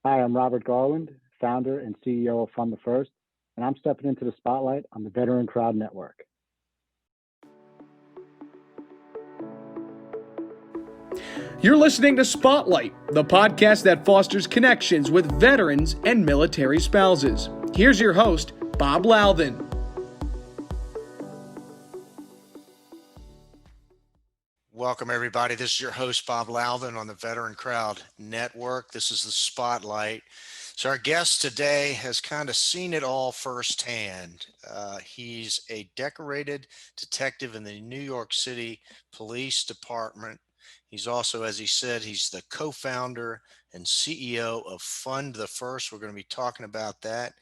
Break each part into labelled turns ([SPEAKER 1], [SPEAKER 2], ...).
[SPEAKER 1] Hi, I'm Robert Garland, founder and CEO of Fund the First, and I'm stepping into the spotlight on the VeteranCrowd Network.
[SPEAKER 2] You're listening to Spotlight, the podcast that fosters connections with veterans and military spouses. Here's your host, Bob Louthan.
[SPEAKER 3] Welcome, everybody. This is your host, Bob Louthan, on the VeteranCrowd Network. This is the Spotlight. So our guest today has kind of seen it all firsthand. He's a decorated detective in the New York City Police Department. He's also, as he said, he's the co-founder and CEO of Fund the First. We're going to be talking about that.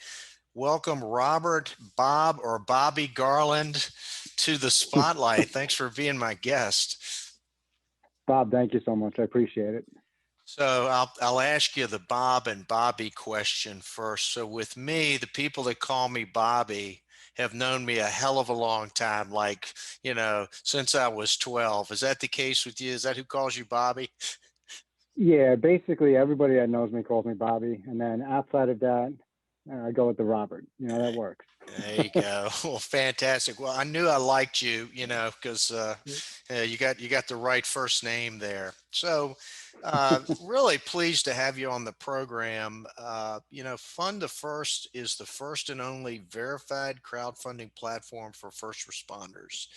[SPEAKER 3] Welcome, Robert, Bob, or Bobby Garland, to the Spotlight. Thanks for being my guest.
[SPEAKER 1] Bob, thank you so much. I appreciate it.
[SPEAKER 3] So I'll ask you the Bob and Bobby question first. So with me, the people that call me Bobby have known me a hell of a long time, like, since I was 12. Is that the case with you? Is that who calls you Bobby?
[SPEAKER 1] Yeah, basically everybody that knows me calls me Bobby. And then outside of that, I go with the Robert. That works.
[SPEAKER 3] There you go. Well, fantastic. Well, I knew I liked you, because you got the right first name there. So really pleased to have you on the program. Fund the First is the first and only verified crowdfunding platform for first responders.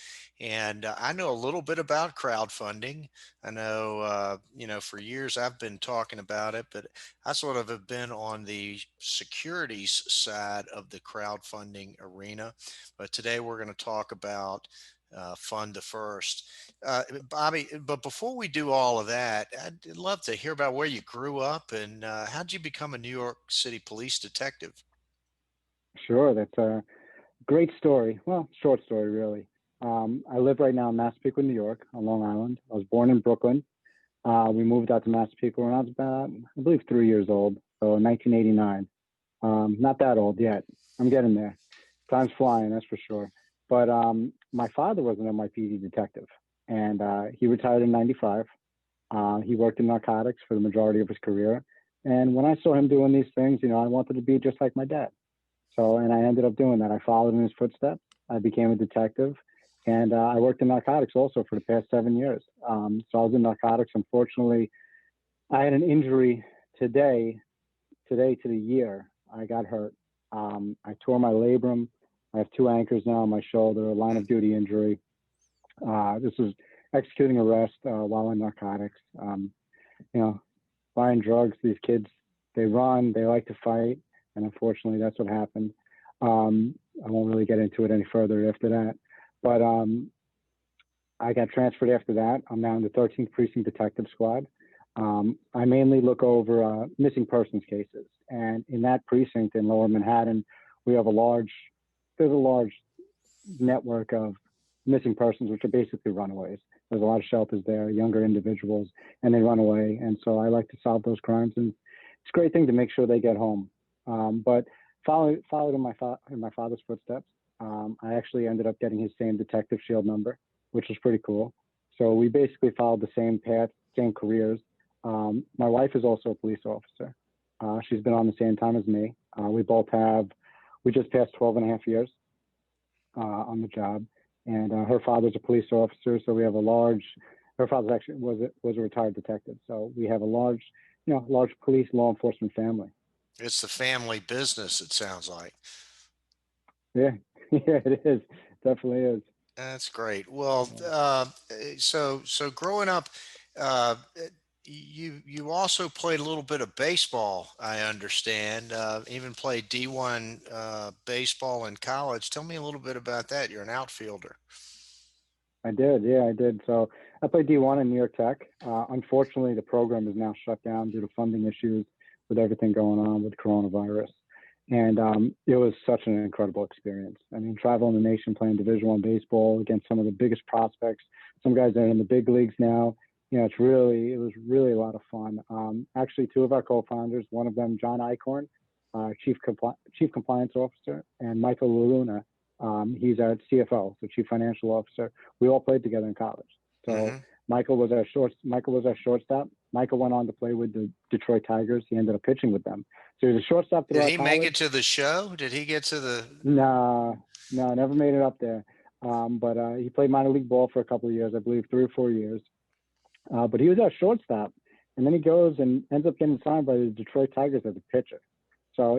[SPEAKER 3] And I know a little bit about crowdfunding. I know, for years I've been talking about it, but I sort of have been on the securities side of the crowdfunding arena. But today we're going to talk about Fund the First. Bobby, but before we do all of that, I'd love to hear about where you grew up and how did you become a New York City police detective?
[SPEAKER 1] Sure, that's a great story. Well, short story, really. I live right now in Massapequa, New York, on Long Island. I was born in Brooklyn. We moved out to Massapequa when I was about, I believe, 3 years old, so 1989. Not that old yet. I'm getting there. Time's flying, that's for sure. But my father was an NYPD detective, and he retired in 95. He worked in narcotics for the majority of his career. And when I saw him doing these things, I wanted to be just like my dad. And I ended up doing that. I followed in his footsteps. I became a detective. And I worked in narcotics also for the past 7 years. So I was in narcotics. Unfortunately, I had an injury today to the year. I got hurt. I tore my labrum. I have 2 anchors now on my shoulder, a line of duty injury. This was executing arrest while in narcotics. Buying drugs, these kids, they run, they like to fight. And unfortunately, that's what happened. I won't really get into it any further after that. But I got transferred after that. I'm now in the 13th Precinct Detective Squad. I mainly look over missing persons cases. And in that precinct in Lower Manhattan, we have there's a large network of missing persons, which are basically runaways. There's a lot of shelters there, younger individuals, and they run away. And so I like to solve those crimes. And it's a great thing to make sure they get home. But followed in my father's footsteps. I actually ended up getting his same detective shield number, which was pretty cool. So we basically followed the same path, same careers. My wife is also a police officer. She's been on the same time as me. We just passed 12 and a half years on the job. And her father's a police officer. So we have her father actually was a retired detective. So we have a large police law enforcement family.
[SPEAKER 3] It's the family business, it sounds like.
[SPEAKER 1] Yeah, yeah, it is. Definitely is.
[SPEAKER 3] That's great. Well, so growing up, you also played a little bit of baseball, I understand. Even played D1 baseball in college. Tell me a little bit about that. You're an outfielder.
[SPEAKER 1] I did. Yeah, I did. So I played D1 in New York Tech. Unfortunately, the program is now shut down due to funding issues with everything going on with coronavirus. And it was such an incredible experience. I mean, traveling the nation, playing Division I baseball against some of the biggest prospects, some guys that are in the big leagues now. It was really a lot of fun. Actually, 2 of our co-founders, one of them, John Eichhorn, Chief Compliance Officer, and Michael Luna, he's our CFO, so Chief Financial Officer. We all played together in college. So Michael was our shortstop, Michael went on to play with the Detroit Tigers. He ended up pitching with them. So he was a shortstop
[SPEAKER 3] Did
[SPEAKER 1] throughout
[SPEAKER 3] he
[SPEAKER 1] college.
[SPEAKER 3] make it to the show? Did he get to the?
[SPEAKER 1] No, never made it up there. But he played minor league ball for a couple of years, I believe 3 or 4 years. But he was our shortstop, and then he goes and ends up getting signed by the Detroit Tigers as a pitcher. So,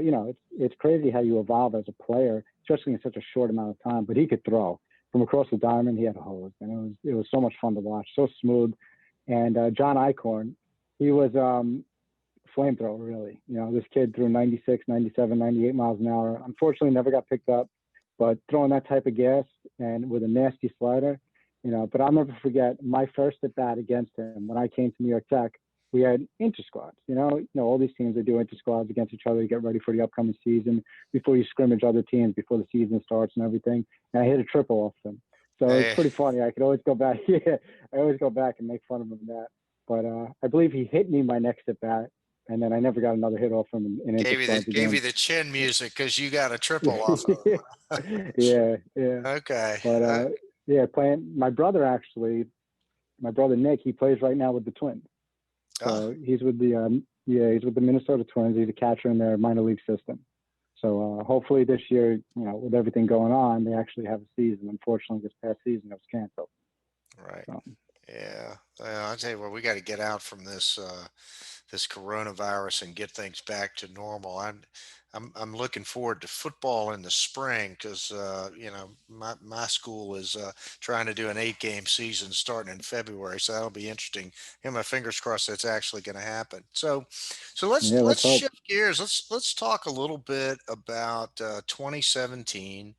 [SPEAKER 1] it's crazy how you evolve as a player, especially in such a short amount of time. But he could throw from across the diamond. He had a hose, and it was so much fun to watch, so smooth. And John Eichhorn, he was flamethrower, really. This kid threw 96, 97, 98 miles an hour. Unfortunately, never got picked up, but throwing that type of gas and with a nasty slider, but I'll never forget my first at bat against him when I came to New York Tech. We had inter-squads, all these teams, they do inter-squads against each other to get ready for the upcoming season before you scrimmage other teams before the season starts and everything. And I hit a triple off him. So it's pretty funny. I could always go back. Yeah, I always go back and make fun of him that. But I believe he hit me my next at bat, and then I never got another hit off him in
[SPEAKER 3] Gave you the chin music because you got a triple off of him.
[SPEAKER 1] Yeah.
[SPEAKER 3] Okay.
[SPEAKER 1] But playing my brother Nick, he plays right now with the Twins. So he's with the Minnesota Twins. He's a catcher in their minor league system. So hopefully this year, with everything going on, they actually have a season. Unfortunately, this past season it was canceled.
[SPEAKER 3] Right.
[SPEAKER 1] So.
[SPEAKER 3] Yeah. I'll tell you what, we got to get out from this this coronavirus and get things back to normal. I'm looking forward to football in the spring because my school is trying to do an 8-game season starting in February, so that'll be interesting. And my fingers crossed that's actually going to happen. So let's shift gears. Let's talk a little bit about 2017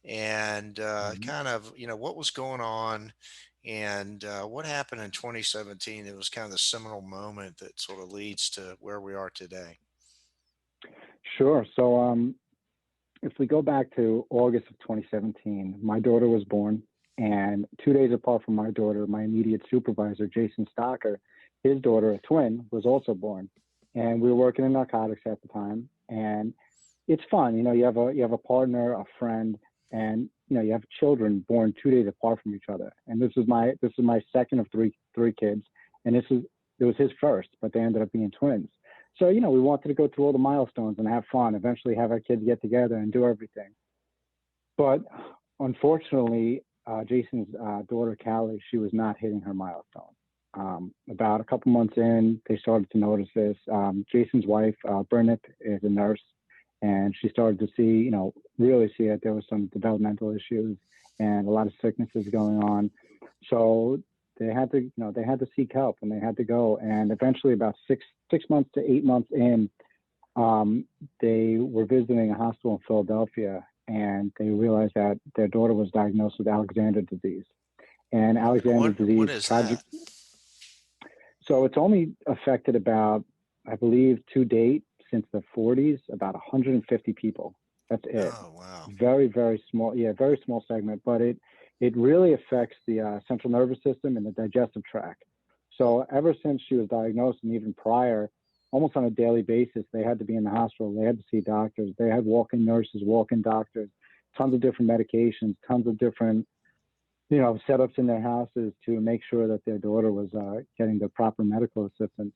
[SPEAKER 3] and kind of what was going on. And what happened in 2017? It was kind of the seminal moment that sort of leads to where we are today.
[SPEAKER 1] Sure. So if we go back to August of 2017, my daughter was born. And 2 days apart from my daughter, my immediate supervisor, Jason Stocker, his daughter, a twin, was also born. And we were working in narcotics at the time. And it's fun. You have a partner, a friend, and you have children born 2 days apart from each other. And this is my second of three kids, and it was his first, but they ended up being twins. So we wanted to go through all the milestones and have fun. Eventually, have our kids get together and do everything. But unfortunately, Jason's daughter Callie, she was not hitting her milestone. About a couple months in, they started to notice this. Jason's wife, Burnett, is a nurse. And she started to see, really see that there was some developmental issues and a lot of sicknesses going on. So they had to seek help, and they had to go. And eventually, about 6 months to 8 months in, they were visiting a hospital in Philadelphia, and they realized that their daughter was diagnosed with Alexander disease. And Alexander disease,
[SPEAKER 3] what is that?
[SPEAKER 1] So it's only affected about, I believe, to date, since the 40s, about 150 people. That's it.
[SPEAKER 3] Oh, wow.
[SPEAKER 1] Very, very small. Yeah, very small segment, but it really affects the central nervous system and the digestive tract. So ever since she was diagnosed, and even prior, almost on a daily basis, they had to be in the hospital. They had to see doctors. They had walk-in nurses, walk-in doctors, tons of different medications, tons of different, setups in their houses to make sure that their daughter was getting the proper medical assistance.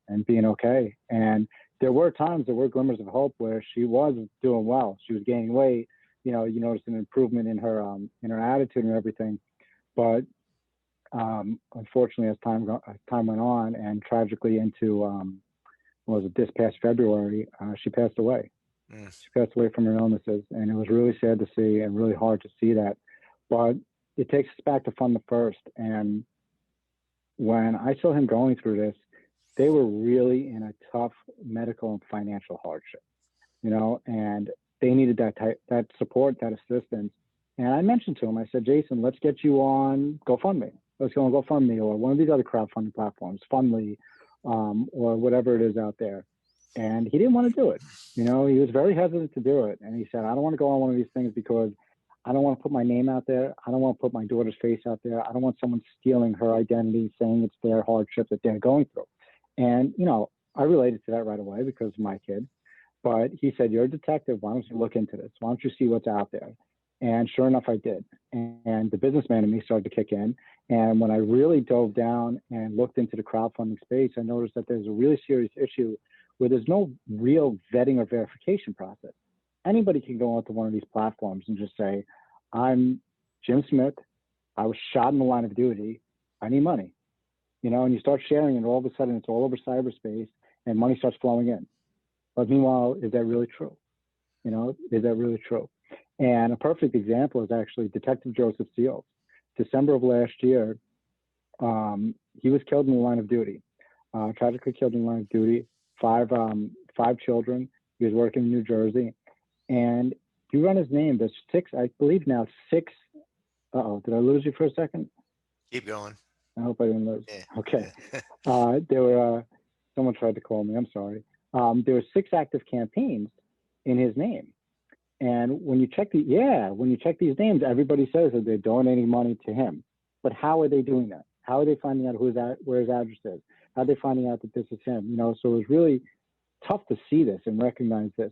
[SPEAKER 1] And being okay. And there were glimmers of hope where she was doing well. She was gaining weight. You noticed an improvement in her attitude and everything. But unfortunately, as time went on, and tragically into this past February, she passed away. She passed away from her illnesses, and it was really sad to see and really hard to see that. But it takes us back to Fund the First. And when I saw him going through this, they were really in a tough medical and financial hardship, and they needed that support, that assistance. And I mentioned to him, I said, Jason, let's get you on GoFundMe. Let's go on GoFundMe or one of these other crowdfunding platforms, Fundly, or whatever it is out there. And he didn't want to do it. He was very hesitant to do it. And he said, I don't want to go on one of these things because I don't want to put my name out there. I don't want to put my daughter's face out there. I don't want someone stealing her identity, saying it's their hardship that they're going through. And, I related to that right away because of my kid. But he said, you're a detective. Why don't you look into this? Why don't you see what's out there? And sure enough, I did. And the businessman in me started to kick in. And when I really dove down and looked into the crowdfunding space, I noticed that there's a really serious issue where there's no real vetting or verification process. Anybody can go onto one of these platforms and just say, I'm Jim Smith. I was shot in the line of duty. I need money. And you start sharing it, all of a sudden it's all over cyberspace and money starts flowing in. But meanwhile, is that really true? Is that really true? And a perfect example is actually Detective Joseph Seals. December of last year, he was killed in the line of duty, tragically killed in the line of duty, five children. He was working in New Jersey. And you run his name, there's I believe now six. Did I lose you for a second?
[SPEAKER 3] Keep going.
[SPEAKER 1] I hope I didn't lose.
[SPEAKER 3] Yeah.
[SPEAKER 1] Okay. Someone tried to call me, I'm sorry. There were 6 active campaigns in his name. And when you check these names, everybody says that they're donating money to him. But how are they doing that? How are they finding out where his address is? How are they finding out that this is him? So it was really tough to see this and recognize this.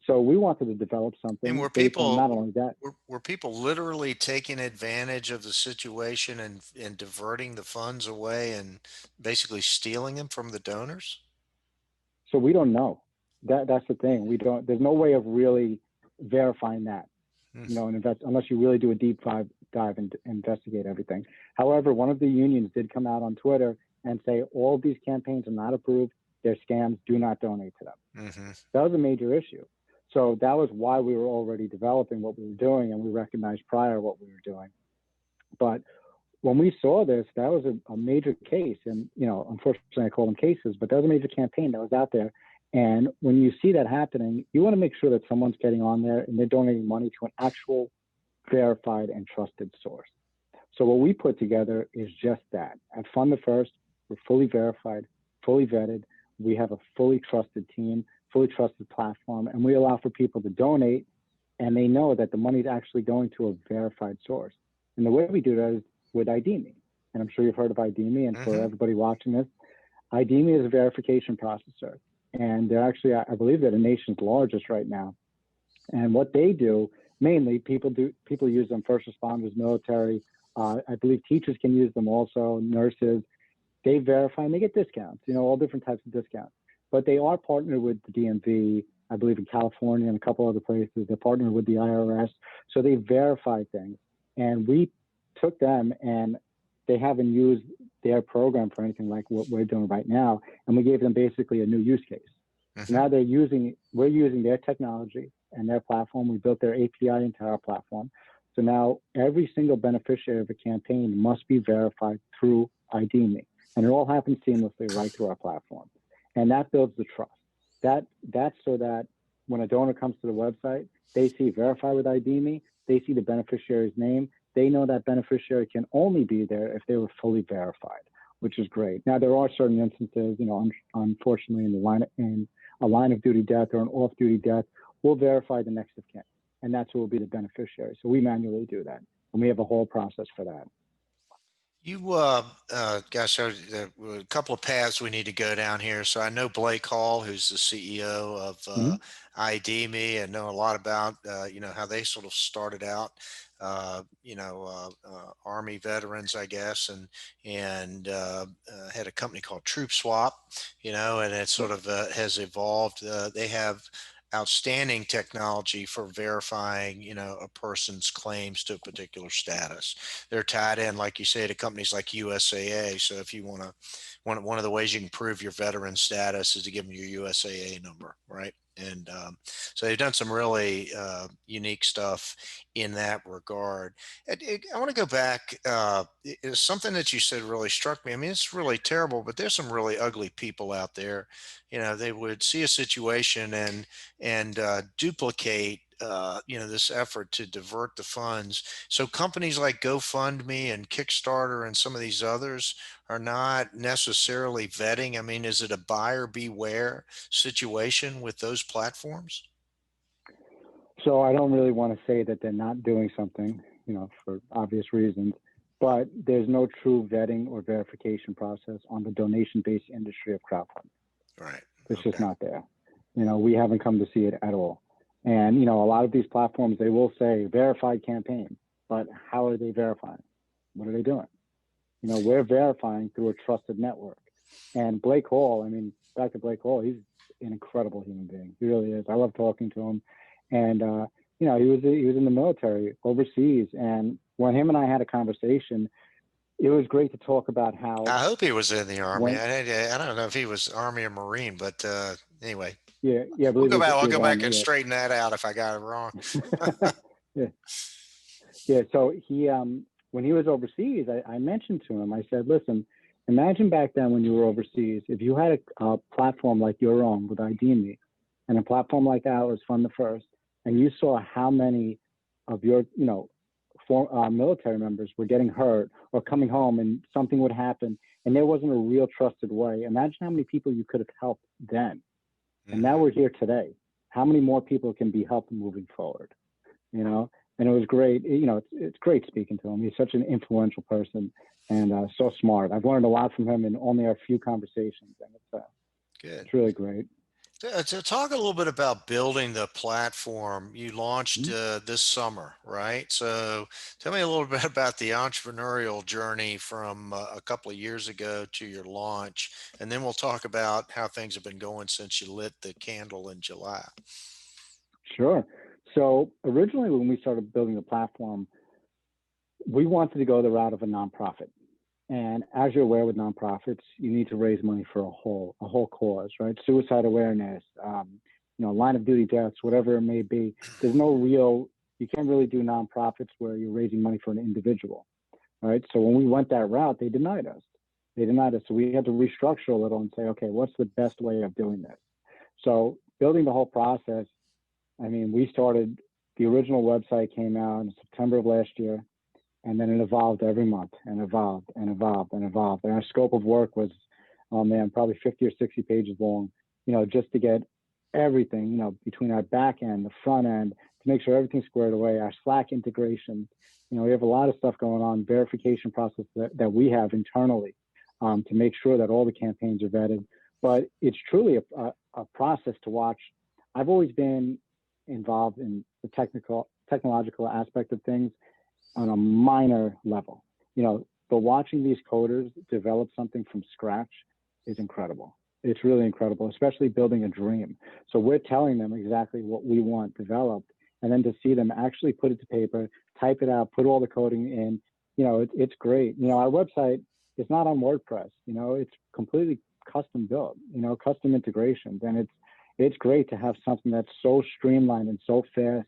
[SPEAKER 1] So we wanted to develop something.
[SPEAKER 3] And were
[SPEAKER 1] people not only that,
[SPEAKER 3] were people literally taking advantage of the situation and diverting the funds away and basically stealing them from the donors?
[SPEAKER 1] so we don't know. That's the thing. There's no way of really verifying that. Unless you really do a deep dive and investigate everything. However, one of the unions did come out on Twitter and say all of these campaigns are not approved. They're scams. Do not donate to them.
[SPEAKER 3] Mm-hmm.
[SPEAKER 1] That was a major issue. So that was why we were already developing what we were doing, and we recognized prior what we were doing. But when we saw this, that was a major case. And, unfortunately, I call them cases, but that was a major campaign that was out there. And when you see that happening, you want to make sure that someone's getting on there and they're donating money to an actual verified and trusted source. So what we put together is just that. At Fund the First, we're fully verified, fully vetted. We have a fully trusted team, fully trusted platform, and we allow for people to donate, and they know that the money is actually going to a verified source. And the way we do that is with IDMe. And I'm sure you've heard of IDMe, and
[SPEAKER 3] Mm-hmm.
[SPEAKER 1] for everybody watching this, IDMe is a verification processor. And they're actually, I believe they're the nation's largest right now. And what they do, mainly people use them, first responders, military, I believe teachers can use them also, nurses. They verify and they get discounts, all different types of discounts. But they are partnered with the DMV, I believe in California and a couple other places. They're partnered with the IRS. So they verify things. And we took them, and they haven't used their program for anything like what we're doing right now. And we gave them basically a new use case.
[SPEAKER 3] Mm-hmm.
[SPEAKER 1] Now we're using their technology and their platform. We built their API into our platform. So now every single beneficiary of a campaign must be verified through IDMe. And it all happens seamlessly right through our platform. And that builds the trust. That's so that when a donor comes to the website, they see verify with IDMe, they see the beneficiary's name, they know that beneficiary can only be there if they were fully verified, which is great. Now there are certain instances, unfortunately in a line of duty death or an off-duty death, we'll verify the next of kin, and that's who will be the beneficiary. So we manually do that, and we have a whole process for that.
[SPEAKER 3] You, gosh, a couple of paths we need to go down here. So I know Blake Hall, who's the CEO of IDMe, and know a lot about, how they sort of started out, Army veterans, I guess, and had a company called Troop Swap, and it sort of has evolved. They have outstanding technology for verifying, a person's claims to a particular status. They're tied in, like you say, to companies like USAA. So if you want to, one of the ways you can prove your veteran status is to give them your USAA number, right? And so they've done some really unique stuff in that regard. I want to go back. It's something that you said really struck me. I mean, it's really terrible, but there's some really ugly people out there. They would see a situation and duplicate this effort to divert the funds. So companies like GoFundMe and Kickstarter and some of these others are not necessarily vetting. I mean, is it a buyer beware situation with those platforms?
[SPEAKER 1] So I don't really want to say that they're not doing something, for obvious reasons, but there's no true vetting or verification process on the donation-based industry of crowdfunding.
[SPEAKER 3] Right.
[SPEAKER 1] It's just not there. We haven't come to see it at all. And, a lot of these platforms, they will say verified campaign, but how are they verifying? What are they doing? We're verifying through a trusted network. And Blake Hall, back to Blake Hall, he's an incredible human being. He really is. I love talking to him. And, he was in the military overseas. And when him and I had a conversation, it was great to talk about how.
[SPEAKER 3] I hope he was in the Army. I don't know if he was Army or Marine, but anyway.
[SPEAKER 1] Yeah. I
[SPEAKER 3] We'll
[SPEAKER 1] believe
[SPEAKER 3] I'll
[SPEAKER 1] he
[SPEAKER 3] go
[SPEAKER 1] was
[SPEAKER 3] back
[SPEAKER 1] Army,
[SPEAKER 3] and
[SPEAKER 1] yeah.
[SPEAKER 3] straighten that out if I got it wrong.
[SPEAKER 1] Yeah. So he, when he was overseas, I mentioned to him, I said, listen, imagine back then when you were overseas, if you had a platform like your own with ID Me, and a platform like ours, Fund the First, and you saw how many of your, military members were getting hurt or coming home and something would happen and there wasn't a real trusted way. Imagine how many people you could have helped then. And now we're here today. How many more people can be helped moving forward? And it was great. It's great speaking to him. He's such an influential person and so smart. I've learned a lot from him in only a few conversations, and
[SPEAKER 3] Good.
[SPEAKER 1] It's really great.
[SPEAKER 3] To talk a little bit about building the platform you launched this summer, right? So tell me a little bit about the entrepreneurial journey from a couple of years ago to your launch, and then we'll talk about how things have been going since you lit the candle in July.
[SPEAKER 1] Sure. So originally when we started building the platform, we wanted to go the route of a nonprofit. And as you're aware with nonprofits, you need to raise money for a whole cause, right? Suicide awareness, line of duty deaths, whatever it may be. You can't really do nonprofits where you're raising money for an individual, right? So when we went that route, they denied us. So we had to restructure a little and say, okay, what's the best way of doing this? So building the whole process, the original website came out in September of last year. And then it evolved every month and evolved and evolved and evolved. And our scope of work was, probably 50 or 60 pages long, just to get everything, between our back end, the front end, to make sure everything's squared away, our Slack integration. We have a lot of stuff going on, verification process that we have internally to make sure that all the campaigns are vetted. But it's truly a process to watch. I've always been involved in the technological aspect of things on a minor level, but watching these coders develop something from scratch is incredible. It's really incredible, especially building a dream. So we're telling them exactly what we want developed, and then to see them actually put it to paper, type it out, put all the coding in, it's great. Our website is not on WordPress, it's completely custom built, custom integrations. And it's great to have something that's so streamlined and so fast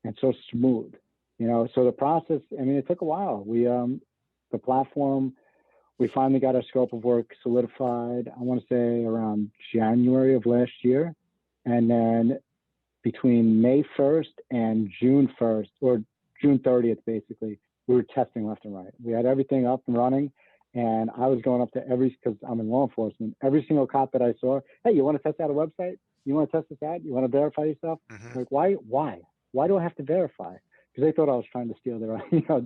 [SPEAKER 1] and so smooth. So the process, it took a while. The platform, we finally got our scope of work solidified, I want to say around January of last year. And then between May 1st and June 1st, or June 30th, basically, we were testing left and right. We had everything up and running. And I was going up to because I'm in law enforcement, every single cop that I saw, hey, you want to test out a website? You want to test this out? You want to verify yourself? Like, why? Why do I have to verify? Because they thought I was trying to steal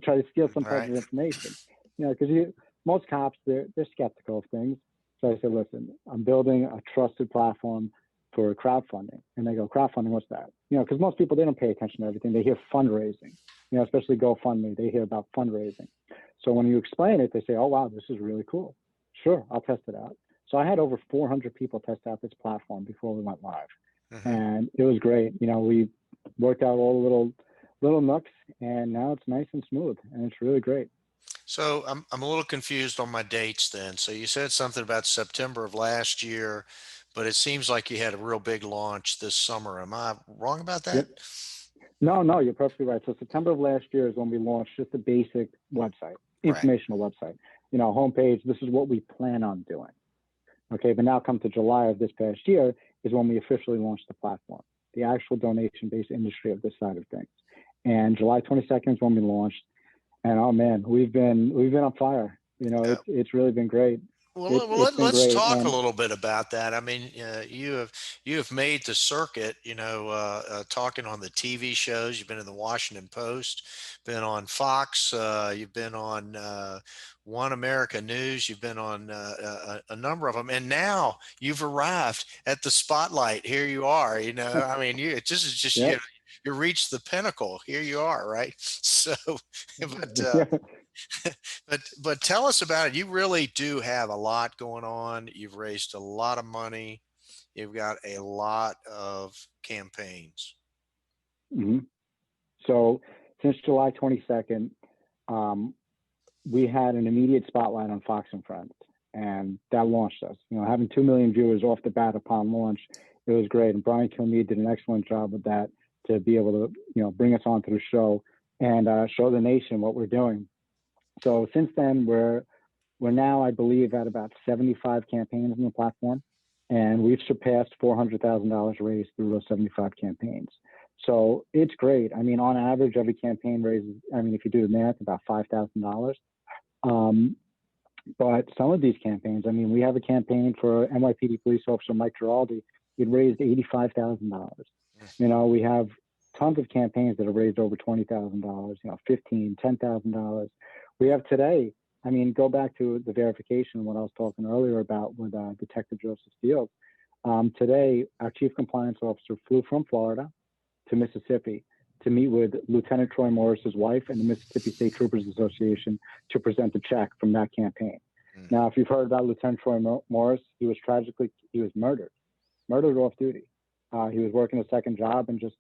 [SPEAKER 1] try to steal some type of information. Because most cops, they're skeptical of things. So I said, listen, I'm building a trusted platform for crowdfunding. And they go, crowdfunding, what's that? Because most people, they don't pay attention to everything. They hear fundraising, especially GoFundMe. They hear about fundraising. So when you explain it, they say, oh, wow, this is really cool. Sure, I'll test it out. So I had over 400 people test out this platform before we went live. And it was great. We worked out all the little nooks, and now it's nice and smooth, and it's really great.
[SPEAKER 3] So I'm a little confused on my dates then. So you said something about September of last year, but it seems like you had a real big launch this summer. Am I wrong about that?
[SPEAKER 1] Yep. No, you're perfectly right. So September of last year is when we launched just a basic website, informational website, homepage. This is what we plan on doing. Okay, but now come to July of this past year is when we officially launched the platform, the actual donation-based industry of this side of things. And July 22nd is when we launched. And oh man, we've been on fire. It's really been great.
[SPEAKER 3] Well, let's talk a little bit about that. You have made the circuit, talking on the TV shows. You've been in the Washington Post, been on Fox. You've been on One America News. You've been on a number of them, and now you've arrived at the spotlight. Here you are. I mean, this is just
[SPEAKER 1] Yep.
[SPEAKER 3] you reached the pinnacle. Here you are, right? So, but
[SPEAKER 1] Yeah.
[SPEAKER 3] but tell us about it. You really do have a lot going on. You've raised a lot of money. You've got a lot of campaigns.
[SPEAKER 1] hmm So since July 22nd, we had an immediate spotlight on Fox and Friends, and that launched us. Having 2 million viewers off the bat upon launch, it was great. And Brian Kilmeade did an excellent job with that to be able to, bring us onto the show and show the nation what we're doing. So since then, we're now, I believe, at about 75 campaigns on the platform, and we've surpassed $400,000 raised through those 75 campaigns. So it's great. I mean, on average, every campaign raises, if you do the math, about $5,000. But some of these campaigns, we have a campaign for NYPD police officer Mike Giraldi. It raised $85,000. We have tons of campaigns that have raised over $20,000, $15,000, $10,000. We have today, go back to the verification, what I was talking earlier about with Detective Joseph Steele. Today, our chief compliance officer flew from Florida to Mississippi to meet with Lieutenant Troy Morris's wife and the Mississippi State Troopers Association to present a check from that campaign. Now, if you've heard about Lieutenant Troy Morris, he was murdered off duty. He was working a second job and just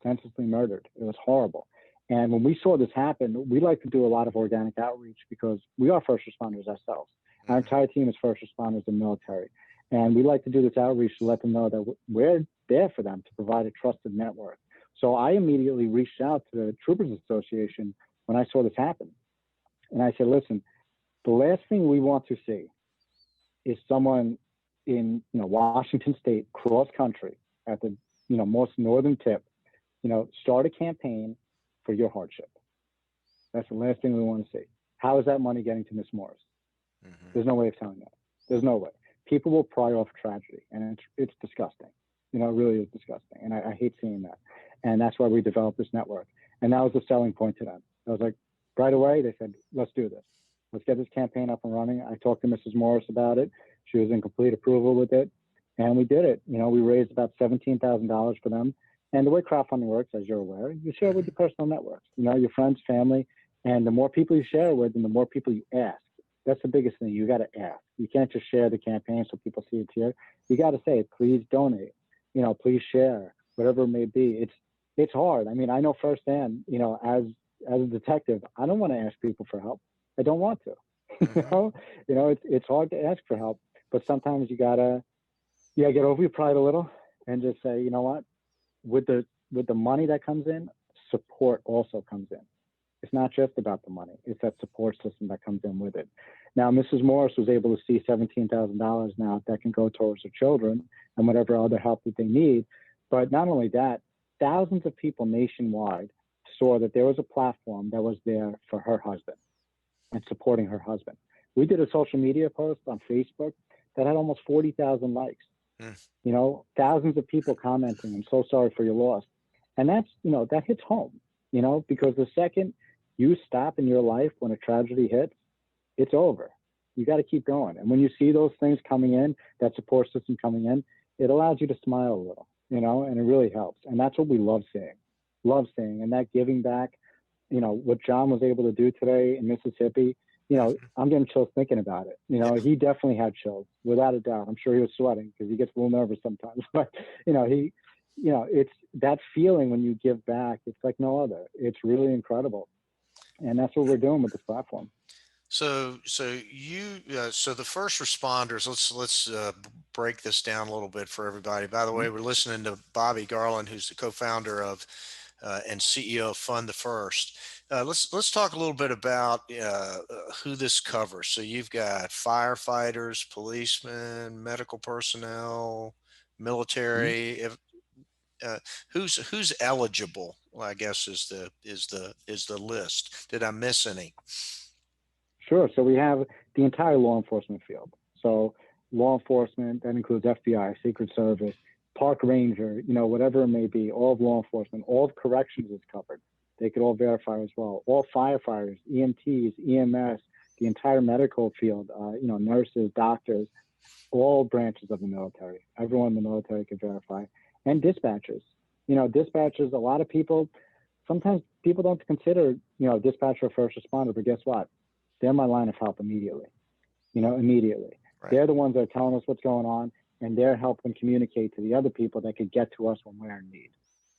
[SPEAKER 1] senselessly murdered. It was horrible. And when we saw this happen, we like to do a lot of organic outreach because we are first responders ourselves. Our entire team is first responders and military. And we like to do this outreach to let them know that we're there for them to provide a trusted network. So I immediately reached out to the Troopers Association when I saw this happen. And I said, listen, the last thing we want to see is someone in Washington State, cross country, at the most northern tip, start a campaign for your hardship. That's the last thing we want to see. How is that money getting to Miss Morris? There's no way of telling that. There's no way. People will pry off tragedy, and it's disgusting. It really is disgusting, and I hate seeing that. And that's why we developed this network. And that was the selling point to them. I was like, right away, they said, let's do this. Let's get this campaign up and running. I talked to Mrs. Morris about it. She was in complete approval with it. And we did it. We raised about $17,000 for them. And the way crowdfunding works, as you're aware, you share with your personal networks, your friends, family. And the more people you share with and the more people you ask. That's the biggest thing. You got to ask. You can't just share the campaign so people see it here. You got to say, please donate, please share, whatever it may be. It's hard. I know firsthand, as a detective, I don't want to ask people for help. I don't want to. It's hard to ask for help, but sometimes you gotta get over your pride a little and just say, you know what, with the money that comes in, support also comes in. It's not just about the money. It's that support system that comes in with it. Now, Mrs. Morris was able to see $17,000 now that can go towards her children and whatever other help that they need. But not only that, thousands of people nationwide saw that there was a platform that was there for her husband and supporting her husband. We did a social media post on Facebook that had almost 40,000 likes. Thousands of people commenting, I'm so sorry for your loss. And that's, that hits home, because the second you stop in your life when a tragedy hits, it's over. You got to keep going. And when you see those things coming in, that support system coming in, it allows you to smile a little, and it really helps. And that's what we love seeing. And that giving back, what John was able to do today in Mississippi, I'm getting chills thinking about it. He definitely had chills, without a doubt. I'm sure he was sweating because he gets a little nervous sometimes. But, it's that feeling when you give back. It's like no other. It's really incredible. And that's what we're doing with this platform.
[SPEAKER 3] So the first responders, let's break this down a little bit for everybody. By the way, we're listening to Bobby Garland, who's the co-founder of and CEO of Fund the First. Let's talk a little bit about who this covers. So you've got firefighters, policemen, medical personnel, military. Who's eligible? Well, I guess is the list. Did I miss any?
[SPEAKER 1] Sure. So we have the entire law enforcement field. So law enforcement, that includes FBI, Secret Service, park ranger, whatever it may be, all of law enforcement, all of corrections is covered. They could all verify as well. All firefighters, EMTs, EMS, the entire medical field, nurses, doctors, all branches of the military. Everyone in the military can verify. And dispatchers. Dispatchers, a lot of people, sometimes people don't consider, dispatcher or first responder, but guess what? They're my line of help immediately. Immediately. Right. They're the ones that are telling us what's going on, and they're helping communicate to the other people that could get to us when we're in need.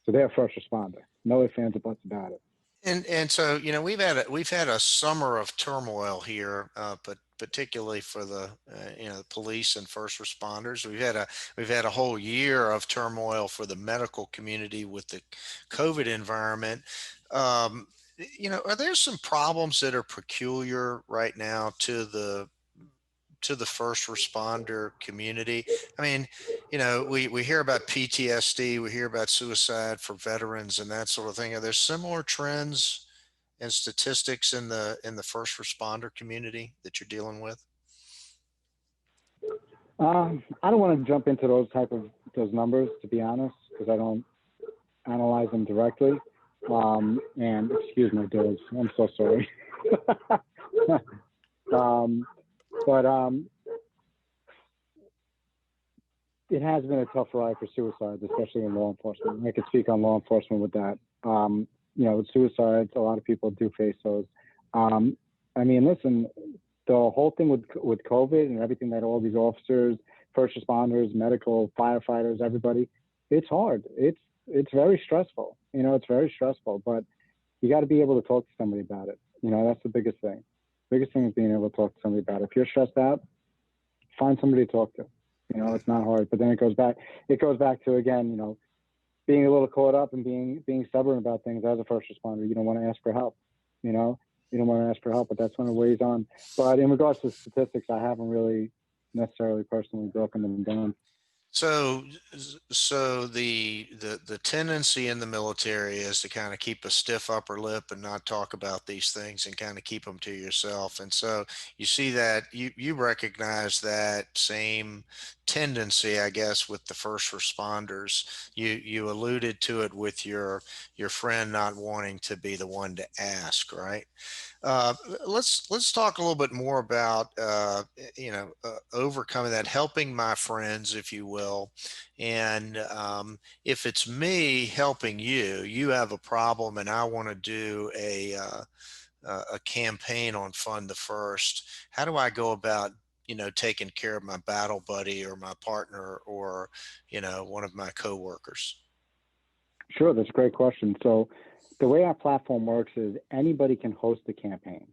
[SPEAKER 1] So they're a first responder. No ifs, ands, or buts about it.
[SPEAKER 3] And so we've had a summer of turmoil here, but particularly for the police and first responders. We've had a whole year of turmoil for the medical community with the COVID environment. Are there some problems that are peculiar right now to the first responder community? I mean, we hear about PTSD, we hear about suicide for veterans and that sort of thing. Are there similar trends and statistics in the first responder community that you're dealing with?
[SPEAKER 1] I don't want to jump into those numbers, to be honest, because I don't analyze them directly. And excuse my dogs, I'm so sorry. But it has been a tough ride for suicides, especially in law enforcement. I could speak on law enforcement with that. With suicides, a lot of people do face those. Listen, the whole thing with COVID and everything that all these officers, first responders, medical, firefighters, everybody, it's hard. It's very stressful. It's very stressful, but you got to be able to talk to somebody about it. That's the biggest thing. Biggest thing is being able to talk to somebody about it. If you're stressed out, find somebody to talk to. It's not hard. But then it goes back to, again, being a little caught up and being stubborn about things as a first responder. You don't want to ask for help. You don't want to ask for help, but that's when it weighs on. But in regards to statistics, I haven't really necessarily personally broken them down.
[SPEAKER 3] So the tendency in the military is to kind of keep a stiff upper lip and not talk about these things and kind of keep them to yourself. And so you see that you recognize that same tendency, I guess, with the first responders. You alluded to it with your friend not wanting to be the one to ask, right? Let's talk a little bit more about overcoming that, helping my friends, if you will. And if it's me helping you, you have a problem, and I want to do a campaign on Fund the First. How do I go about taking care of my battle buddy or my partner or one of my coworkers?
[SPEAKER 1] Sure, that's a great question. So the way our platform works is anybody can host a campaign.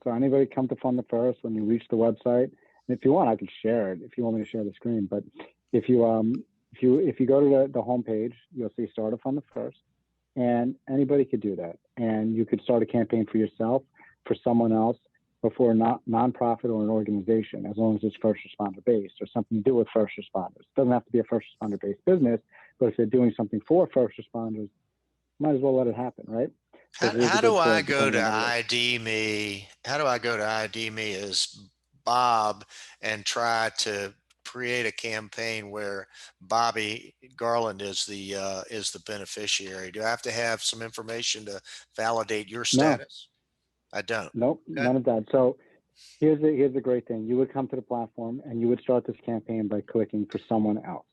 [SPEAKER 1] So anybody come to Fund the First when you reach the website. And if you want, I could share it if you want me to share the screen. But if you go to the homepage, you'll see Start a Fund the First, and anybody could do that. And you could start a campaign for yourself, for someone else, or for a nonprofit or an organization, as long as it's first responder based or something to do with first responders. It doesn't have to be a first responder based business, but if they're doing something for first responders, might as well let it happen, right?
[SPEAKER 3] How do I go to ID Me? How do I go to ID Me as Bob and try to create a campaign where Bobby Garland is the beneficiary? Do I have to have some information to validate your status? No. I don't.
[SPEAKER 1] Nope, okay. None of that. So here's the great thing. You would come to the platform and you would start this campaign by clicking for someone else.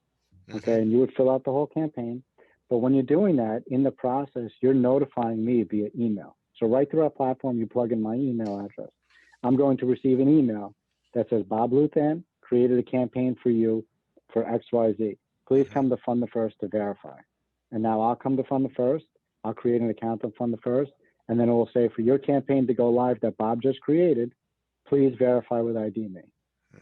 [SPEAKER 1] Okay, and you would fill out the whole campaign. But when you're doing that, in the process, you're notifying me via email. So right through our platform, you plug in my email address. I'm going to receive an email that says, Bob Luthan created a campaign for you for XYZ. Please come to Fund the First to verify. And now I'll come to Fund the First. I'll create an account on Fund the First. And then it will say, for your campaign to go live that Bob just created, please verify with ID Me.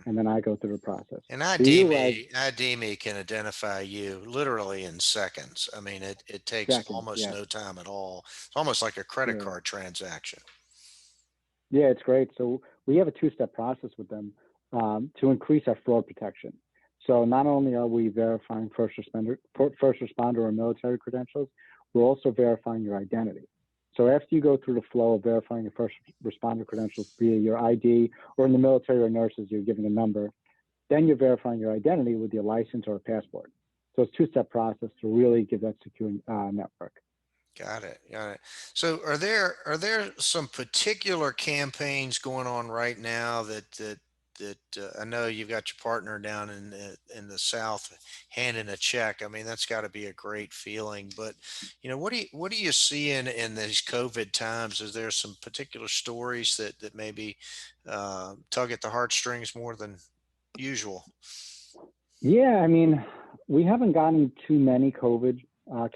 [SPEAKER 1] And then I go through the process.
[SPEAKER 3] And ID Me can identify you literally in seconds. I mean, it takes almost no time at all. It's almost like a credit card transaction.
[SPEAKER 1] Yeah, it's great. So we have a two-step process with them to increase our fraud protection. So not only are we verifying first responder or military credentials, we're also verifying your identity. So after you go through the flow of verifying your first responder credentials via your ID, or in the military or nurses, you're giving a number, then you're verifying your identity with your license or a passport. So it's a two-step process to really give that secure network.
[SPEAKER 3] Got it. Got it. So are there some particular campaigns going on right now that I know you've got your partner down in the South handing a check. I mean, that's got to be a great feeling. But what do you see in these COVID times? Is there some particular stories that maybe tug at the heartstrings more than usual?
[SPEAKER 1] Yeah, I mean, we haven't gotten too many COVID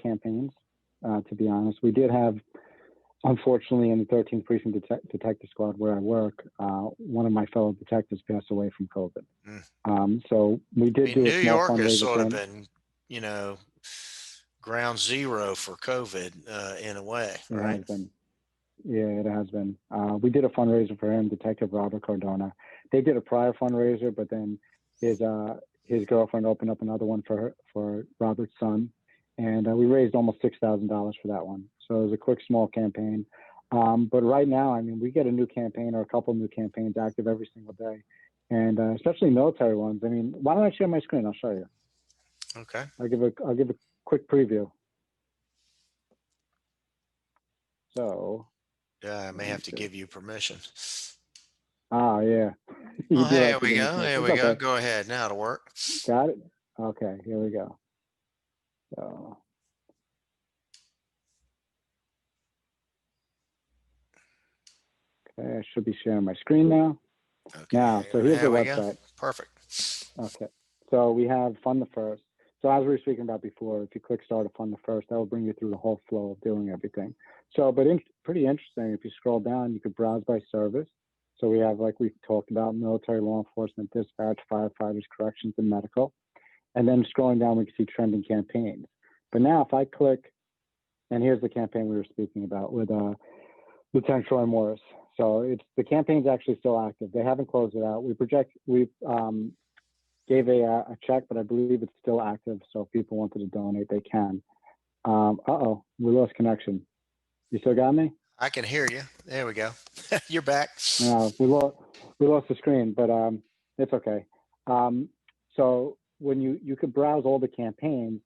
[SPEAKER 1] campaigns, to be honest. We did have, unfortunately, in the 13th Precinct Detective Squad where I work, one of my fellow detectives passed away from COVID. So we
[SPEAKER 3] I
[SPEAKER 1] did
[SPEAKER 3] mean,
[SPEAKER 1] do a
[SPEAKER 3] New
[SPEAKER 1] small
[SPEAKER 3] York has
[SPEAKER 1] fundraiser
[SPEAKER 3] sort
[SPEAKER 1] for
[SPEAKER 3] of
[SPEAKER 1] him.
[SPEAKER 3] been, you know, ground zero for COVID in a way,
[SPEAKER 1] It
[SPEAKER 3] right?
[SPEAKER 1] has been. Yeah, it has been. We did a fundraiser for him, Detective Robert Cardona. They did a prior fundraiser, but then his girlfriend opened up another one for Robert's son, and we raised almost $6,000 for that one. So it was a quick, small campaign. But right now, I mean, we get a new campaign or a couple new campaigns active every single day, and especially military ones. I mean, why don't I share my screen? I'll show you.
[SPEAKER 3] Okay.
[SPEAKER 1] I'll give a quick preview. So.
[SPEAKER 3] Yeah, I may have to give you permission.
[SPEAKER 1] Ah, yeah. You
[SPEAKER 3] Oh,
[SPEAKER 1] do
[SPEAKER 3] hey,
[SPEAKER 1] have
[SPEAKER 3] here
[SPEAKER 1] to
[SPEAKER 3] we
[SPEAKER 1] give me
[SPEAKER 3] go.
[SPEAKER 1] permission.
[SPEAKER 3] There
[SPEAKER 1] It's
[SPEAKER 3] we go.
[SPEAKER 1] okay.
[SPEAKER 3] Go ahead. Now to work.
[SPEAKER 1] Got it? Okay, here we go. So, okay, I should be sharing my screen now.
[SPEAKER 3] Okay.
[SPEAKER 1] Now, so here's the
[SPEAKER 3] There we go.
[SPEAKER 1] website.
[SPEAKER 3] Perfect.
[SPEAKER 1] Okay, so we have Fund the First. So as we were speaking about before, if you click Start a Fund the First, that will bring you through the whole flow of doing everything. So, but pretty interesting, if you scroll down, you could browse by service. So we have, like we talked about, military, law enforcement, dispatch, firefighters, corrections, and medical. And then scrolling down, we can see trending campaigns. But now if I click, and here's the campaign we were speaking about with Lieutenant Troy Morris. So the campaign's actually still active. They haven't closed it out. We gave a check, but I believe it's still active. So if people wanted to donate, they can. We lost connection. You still got me?
[SPEAKER 3] I can hear you. There we go. You're back.
[SPEAKER 1] No, we lost the screen, but it's okay. So when you could browse all the campaigns,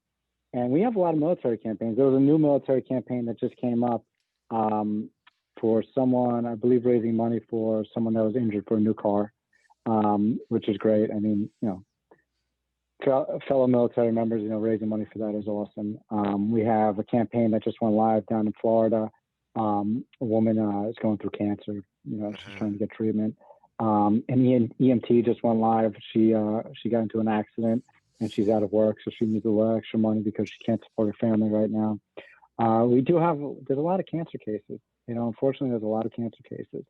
[SPEAKER 1] and we have a lot of military campaigns. There was a new military campaign that just came up for someone, I believe, raising money for someone that was injured for a new car, which is great. I mean, fellow military members, raising money for that is awesome. We have a campaign that just went live down in Florida. A woman is going through cancer. She's trying to get treatment. And EMT just went live. She got into an accident and she's out of work, so she needs a little extra money because she can't support her family right now. There's a lot of cancer cases. Unfortunately, there's a lot of cancer cases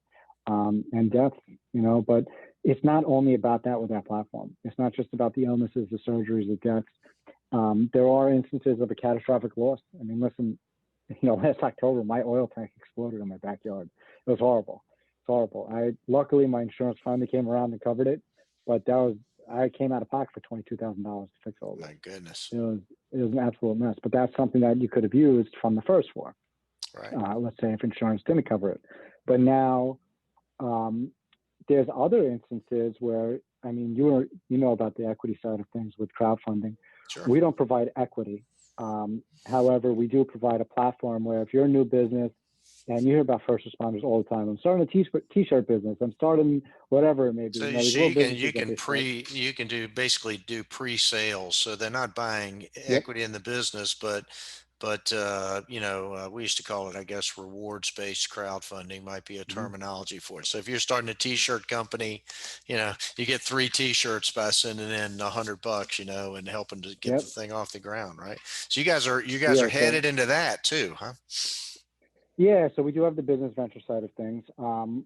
[SPEAKER 1] and deaths. But it's not only about that with that platform. It's not just about the illnesses, the surgeries, the deaths. There are instances of a catastrophic loss. I mean, listen, last October, my oil tank exploded in my backyard. It was horrible. It's horrible. Luckily, my insurance finally came around and covered it, but I came out of pocket for $22,000 to fix all that.
[SPEAKER 3] My goodness.
[SPEAKER 1] It was an absolute mess. But that's something that you could have used from the first for.
[SPEAKER 3] Right.
[SPEAKER 1] Let's say if insurance didn't cover it. But now there's other instances where, I mean, you know about the equity side of things with crowdfunding.
[SPEAKER 3] Sure.
[SPEAKER 1] We don't provide equity. However, we do provide a platform where if you're a new business, and you hear about first responders all the time. I'm starting a t-shirt business. I'm starting whatever it may be.
[SPEAKER 3] So you can basically do pre-sales. So they're not buying equity in the business, but we used to call it, I guess, rewards-based crowdfunding might be a terminology for it. So if you're starting a t-shirt company, you get 3 t-shirts by sending in $100, and helping to get the thing off the ground, right? So you guys are headed into that too, huh?
[SPEAKER 1] Yeah, so we do have the business venture side of things.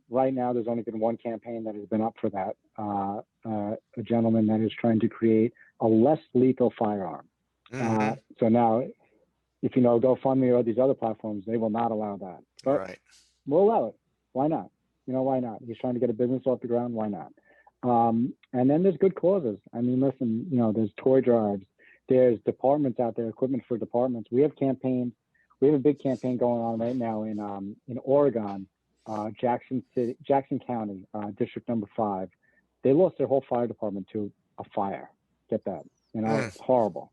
[SPEAKER 1] Right now, there's only been one campaign that has been up for that. A gentleman that is trying to create a less lethal firearm. So now, if GoFundMe or these other platforms, they will not allow that. But we'll allow it. Why not? Why not? He's trying to get a business off the ground. Why not? And then there's good causes. I mean, listen, there's toy drives. There's departments out there, equipment for departments. We have campaigns. We have a big campaign going on right now in Oregon, Jackson County, District Number 5. They lost their whole fire department to a fire. Get that? It's horrible.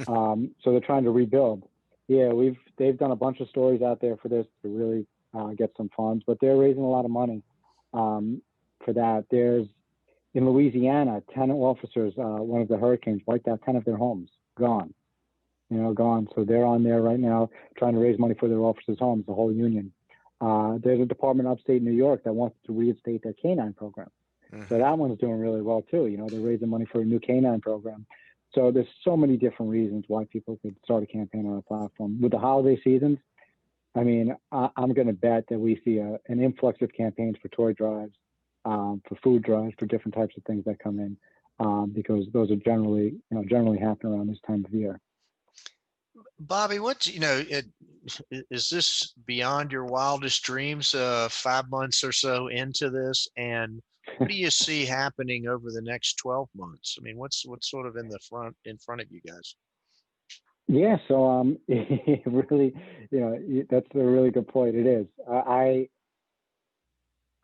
[SPEAKER 1] So they're trying to rebuild. Yeah, they've done a bunch of stories out there for this to really get some funds, but they're raising a lot of money for that. There's in Louisiana, 10 officers, one of the hurricanes wiped out 10 of their homes, gone. Gone. So they're on there right now trying to raise money for their officers' homes, the whole union. There's a department upstate New York that wants to reinstate their canine program. So that one's doing really well too. They're raising money for a new canine program. So there's so many different reasons why people could start a campaign on our platform. With the holiday seasons, I mean, I'm going to bet that we see an influx of campaigns for toy drives, for food drives, for different types of things that come in, because those are generally happen around this time of year.
[SPEAKER 3] Bobby, is this beyond your wildest dreams, 5 months or so into this? And what do you see happening over the next 12 months? I mean, what's sort of in front of you guys?
[SPEAKER 1] Yeah, so it really, that's a really good point. It is. I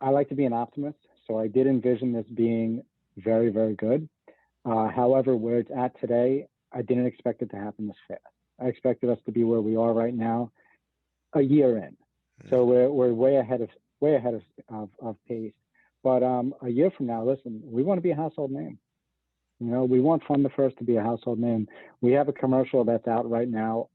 [SPEAKER 1] like to be an optimist, so I did envision this being very, very good. However, where it's at today, I didn't expect it to happen this fast. I expected us to be where we are right now, a year in. So we're way ahead of pace. But a year from now, listen, we want to be a household name. We want Fund the First to be a household name. We have a commercial that's out right now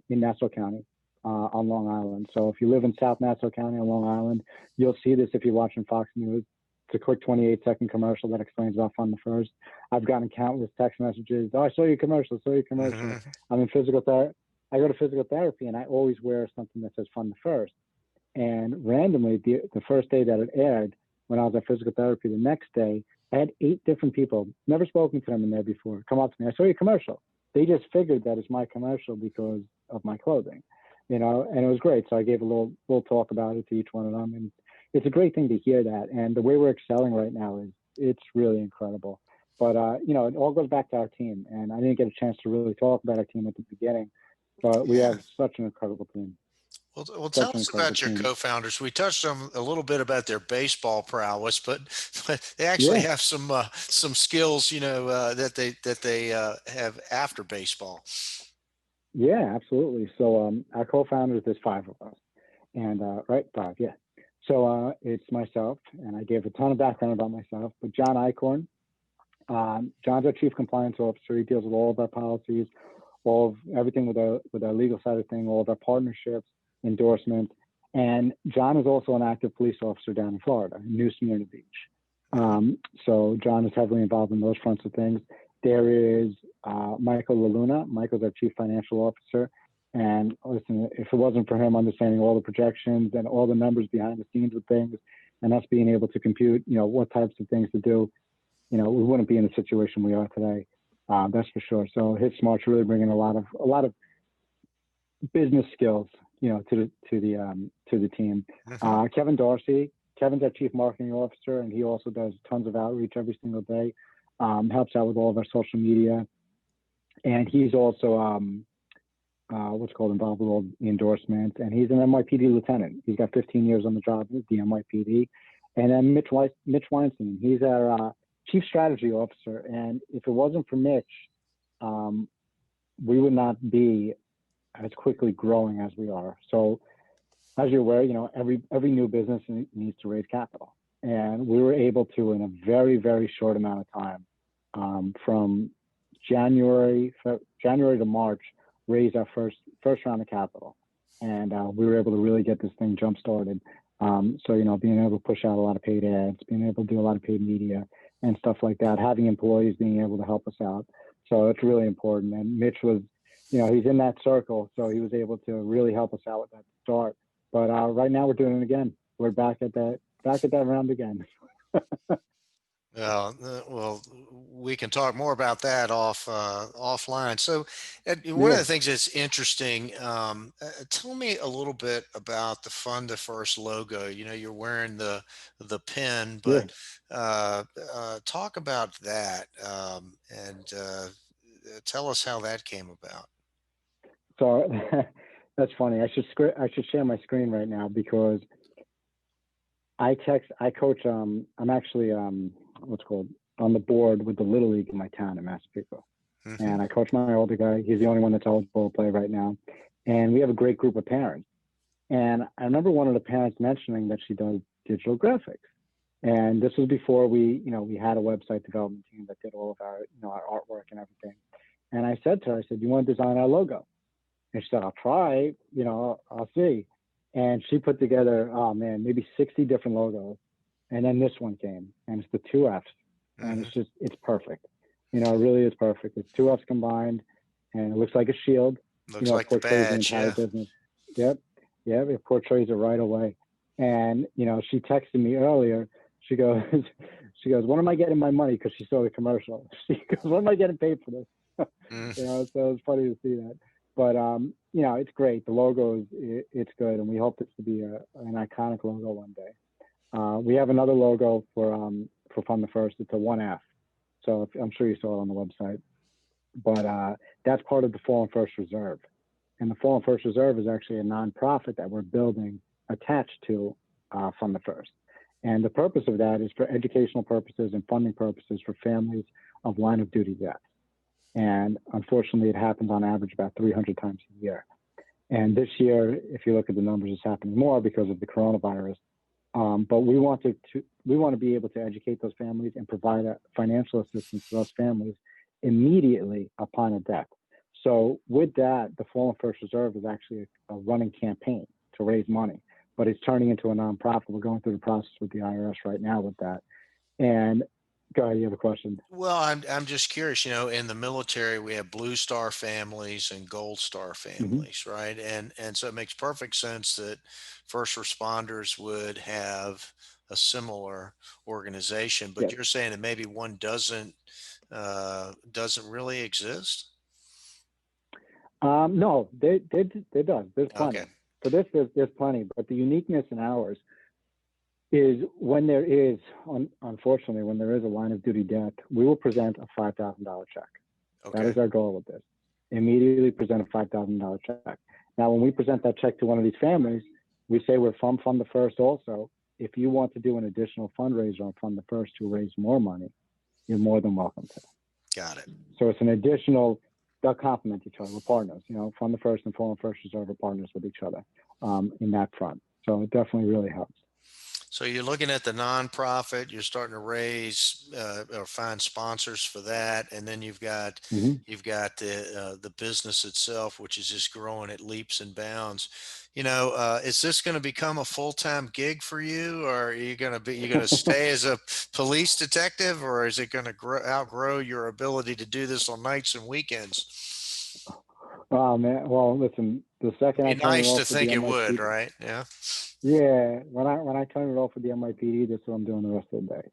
[SPEAKER 1] in Nassau County on Long Island. So if you live in South Nassau County on Long Island, you'll see this if you're watching Fox News. It's a quick 28-second commercial that explains about Fund the First. I've gotten countless text messages. Oh, I saw your commercial. I'm in physical therapy. I go to physical therapy, and I always wear something that says Fund the First. And randomly, the first day that it aired, when I was at physical therapy, the next day, I had 8 different people, never spoken to them in there before, come up to me. I saw your commercial. They just figured that it's my commercial because of my clothing, and it was great. So I gave a little talk about it to each one of them, and it's a great thing to hear that. And the way we're excelling right now it's really incredible. But it all goes back to our team, and I didn't get a chance to really talk about our team at the beginning, but we have such an incredible team.
[SPEAKER 3] Well, tell us about your co-founders. We touched on a little bit about their baseball prowess, but they actually have some skills, that they have after baseball.
[SPEAKER 1] Yeah, absolutely. So our co-founders, there's 5 of us, and right, 5, yeah. So it's myself, and I gave a ton of background about myself. But John Eichhorn, John's our Chief Compliance Officer. He deals with all of our policies, everything with our legal side of things, all of our partnerships, endorsements. And John is also an active police officer down in Florida, New Smyrna Beach. So John is heavily involved in those fronts of things. There is Michael LaLuna. Michael's our Chief Financial Officer. And listen, if it wasn't for him understanding all the projections and all the numbers behind the scenes of things, and us being able to compute, what types of things to do, we wouldn't be in the situation we are today. That's for sure. So his smarts really bringing a lot of business skills, to the team. Kevin Darcy. Kevin's our Chief Marketing Officer, and he also does tons of outreach every single day. Helps out with all of our social media, and he's also involved with all the endorsements. And he's an NYPD lieutenant. He's got 15 years on the job with the NYPD. And then Mitch Weinstein. He's our Chief Strategy Officer. And if it wasn't for Mitch, we would not be as quickly growing as we are. So as you're aware, every new business needs to raise capital. And we were able to, in a very, very short amount of time, from January to March, raise our first round of capital. And we were able to really get this thing jump started. So, being able to push out a lot of paid ads, being able to do a lot of paid media and stuff like that, having employees being able to help us out. So it's really important. And Mitch was, he's in that circle. So he was able to really help us out with that start. But right now we're doing it again. We're back at that round again.
[SPEAKER 3] Well, we can talk more about that offline. So one of the things that's interesting, tell me a little bit about the Fund the First logo. You're wearing the pin, but talk about that and tell us how that came about.
[SPEAKER 1] So that's funny. I should share my screen right now because I coach, I'm actually, on the board with the Little League in my town in Massapequa. And I coach my older guy. He's the only one that's eligible to play right now. And we have a great group of parents. And I remember one of the parents mentioning that she does digital graphics. And this was before we had a website development team that did all of our, our artwork and everything. And I said to her, I said, you want to design our logo? And she said, I'll try, I'll see. And she put together, maybe 60 different logos. And then this one came, and it's the 2Fs. And it's perfect. It really is perfect. It's 2Fs combined, and it looks like a shield.
[SPEAKER 3] Looks like the badge,
[SPEAKER 1] the entire business. Yep. It portrays it right away. And, she texted me earlier. She goes, when am I getting my money? Because she saw the commercial. She goes, when am I getting paid for this? So it's funny to see that. But, it's great. The logo it's good. And we hope this to be an iconic logo one day. We have another logo for Fund the First. It's a 1F. So I'm sure you saw it on the website. But that's part of the Fallen First Reserve. And the Fallen First Reserve is actually a nonprofit that we're building attached to Fund the First. And the purpose of that is for educational purposes and funding purposes for families of line of duty deaths. And unfortunately, it happens on average about 300 times a year. And this year, if you look at the numbers, it's happening more because of the coronavirus. But we want to be able to educate those families and provide a financial assistance to those families immediately upon a death. So with that, the Fallen First Reserve is actually a running campaign to raise money, but it's turning into a nonprofit. We're going through the process with the IRS right now with that. And go ahead, you have a question?
[SPEAKER 3] Well, I'm just curious, in the military, we have Blue Star families and Gold Star families, right? And so it makes perfect sense that first responders would have a similar organization, but you're saying that maybe one doesn't really exist?
[SPEAKER 1] No, they does. There's plenty.
[SPEAKER 3] Okay.
[SPEAKER 1] For this, there's plenty, but the uniqueness in ours is when there is, unfortunately, when there is a line of duty death, we will present a $5,000 check. Okay. That is our goal with this. Immediately present a $5,000 check. Now, when we present that check to one of these families, we say we're from Fund the First also. If you want to do an additional fundraiser on Fund the First to raise more money, you're more than welcome to.
[SPEAKER 3] Got it.
[SPEAKER 1] So it's an additional, they'll complement each other. We're partners. Fund the First and Fallen First Reserve are partners with each other in that front. So it definitely really helps.
[SPEAKER 3] So you're looking at the nonprofit, you're starting to raise or find sponsors for that, and then you've got the business itself, which is just growing at leaps and bounds. Is this going to become a full-time gig for you, or are you going to stay as a police detective, or is it going to outgrow your ability to do this on nights and weekends?
[SPEAKER 1] Oh man, well listen, the second
[SPEAKER 3] it'd be nice to think it would, right? Yeah.
[SPEAKER 1] Yeah, when I turn it off with the NYPD, that's what I'm doing the rest of the day.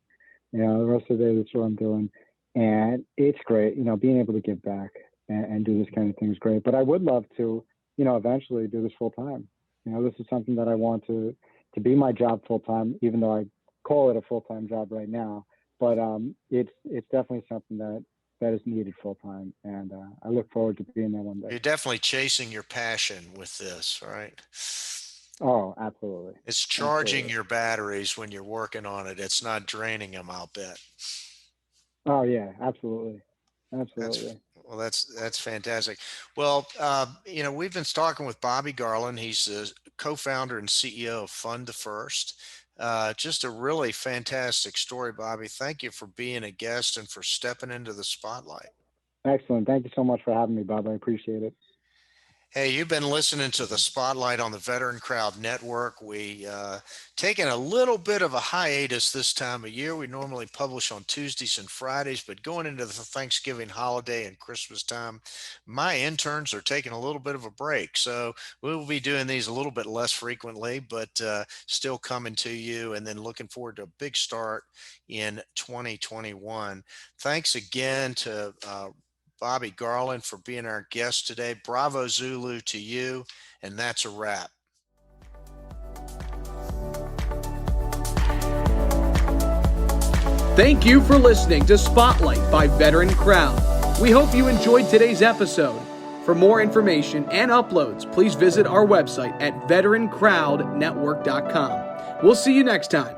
[SPEAKER 1] The rest of the day, that's what I'm doing, and it's great. Being able to give back and do this kind of thing is great. But I would love to, eventually do this full time. This is something that I want to be my job full time, even though I call it a full time job right now. But it's definitely something that is needed full time, and I look forward to being there one day.
[SPEAKER 3] You're definitely chasing your passion with this, right?
[SPEAKER 1] Oh, absolutely.
[SPEAKER 3] It's charging your batteries when you're working on it. It's not draining them, I'll bet.
[SPEAKER 1] Oh yeah, absolutely.
[SPEAKER 3] That's fantastic. Well, we've been talking with Bobby Garland. He's the co-founder and CEO of Fund the First. Just a really fantastic story, Bobby. Thank you for being a guest and for stepping into the spotlight.
[SPEAKER 1] Excellent. Thank you so much for having me, Bob. I appreciate it.
[SPEAKER 3] Hey, you've been listening to the Spotlight on the Veteran Crowd Network. We taking a little bit of a hiatus this time of year. We normally publish on Tuesdays and Fridays, but going into the Thanksgiving holiday and Christmas time, my interns are taking a little bit of a break. So we'll be doing these a little bit less frequently, but still coming to you, and then looking forward to a big start in 2021. Thanks again to Bobby Garland for being our guest today. Bravo Zulu to you, and that's a wrap.
[SPEAKER 2] Thank you for listening to Spotlight by Veteran Crowd. We hope you enjoyed today's episode. For more information and uploads, please visit our website at veterancrowdnetwork.com. We'll see you next time.